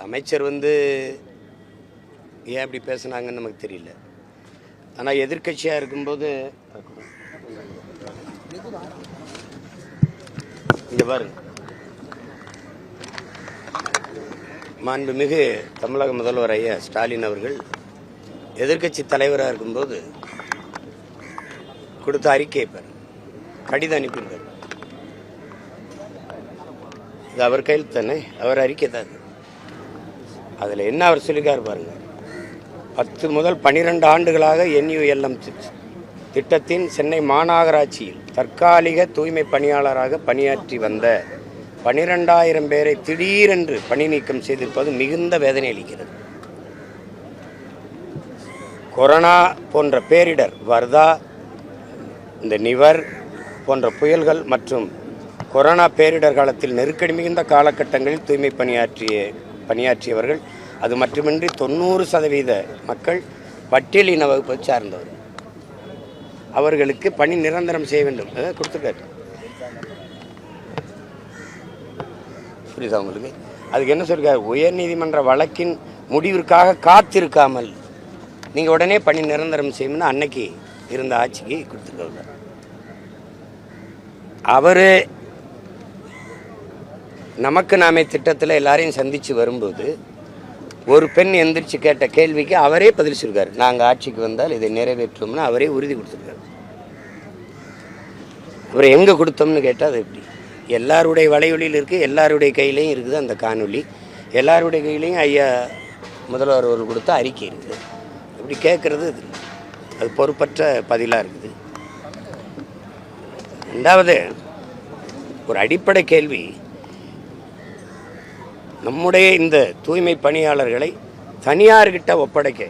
அமைச்சர் ஏன் அப்படி பேசுனாங்கன்னு நமக்கு தெரியல. ஆனால் எதிர்க்கட்சியாக இருக்கும்போது இங்கே பாருங்க, மாண்புமிகு தமிழக முதல்வர் ஐயா ஸ்டாலின் அவர்கள் எதிர்க்கட்சி தலைவராக இருக்கும்போது கொடுத்த அறிக்கையை பாரு, கடிதம் அனுப்பியிருந்தார். இது அவர் கையில் தானே, அவர் அறிக்கை தான். அதில் என்ன அவர் சொல்லிக்காரு பாருங்க. 10 முதல் 12 ஆண்டுகளாக NULM திட்டத்தின் சென்னை மாநகராட்சியில் தற்காலிக தூய்மை பணியாளராக பணியாற்றி வந்த 12,000 பேரை திடீரென்று பணி நீக்கம் செய்திருப்பது மிகுந்த வேதனை அளிக்கிறது. கொரோனா போன்ற பேரிடர், வர்தா, இந்த நிவர் போன்ற புயல்கள் மற்றும் கொரோனா பேரிடர் காலத்தில் நெருக்கடி மிகுந்த காலகட்டங்களில் தூய்மை பணியாற்றியவர்கள், அது மட்டுமின்றி 90% மக்கள் பட்டியலின வகுப்பை சார்ந்தவர். அவர்களுக்கு பணி நிரந்தரம் செய்ய வேண்டும் கொடுத்துருக்காரு. புரியுதா உங்களுக்கு? அதுக்கு என்ன சொல்லிருக்காரு? உயர்நீதிமன்ற வழக்கின் முடிவிற்காக காத்திருக்காமல் நீங்கள் உடனே பணி நிரந்தரம் செய்யணும்னு அன்னைக்கு இருந்த ஆட்சிக்கு கொடுத்துருக்காரு. அவர் நமக்கு நாமே திட்டத்தில் எல்லாரையும் சந்தித்து வரும்போது ஒரு பெண் எந்திரிச்சு கேட்ட கேள்விக்கு அவரே பதில் சொல்லிருக்காரு. நாங்கள் ஆட்சிக்கு வந்தால் இதை நிறைவேற்றோம்னு அவரே உறுதி கொடுத்துருக்காரு. அப்புறம் எங்கே கொடுத்தோம்னு கேட்டால் அது எப்படி? எல்லாருடைய வலையொலியில் இருக்குது, எல்லாருடைய கையிலையும் இருக்குது அந்த காணொலி, எல்லாருடைய கையிலையும் ஐயா முதல்வர் அவர்கள் கொடுத்த அறிக்கை இருக்குது. இப்படி கேட்குறது அது பொறுப்பற்ற பதிலாக இருக்குது. ரெண்டாவது, ஒரு அடிப்படை கேள்வி, நம்முடைய இந்த தூய்மை பணியாளர்களை தனியார்கிட்ட ஒப்படைக்க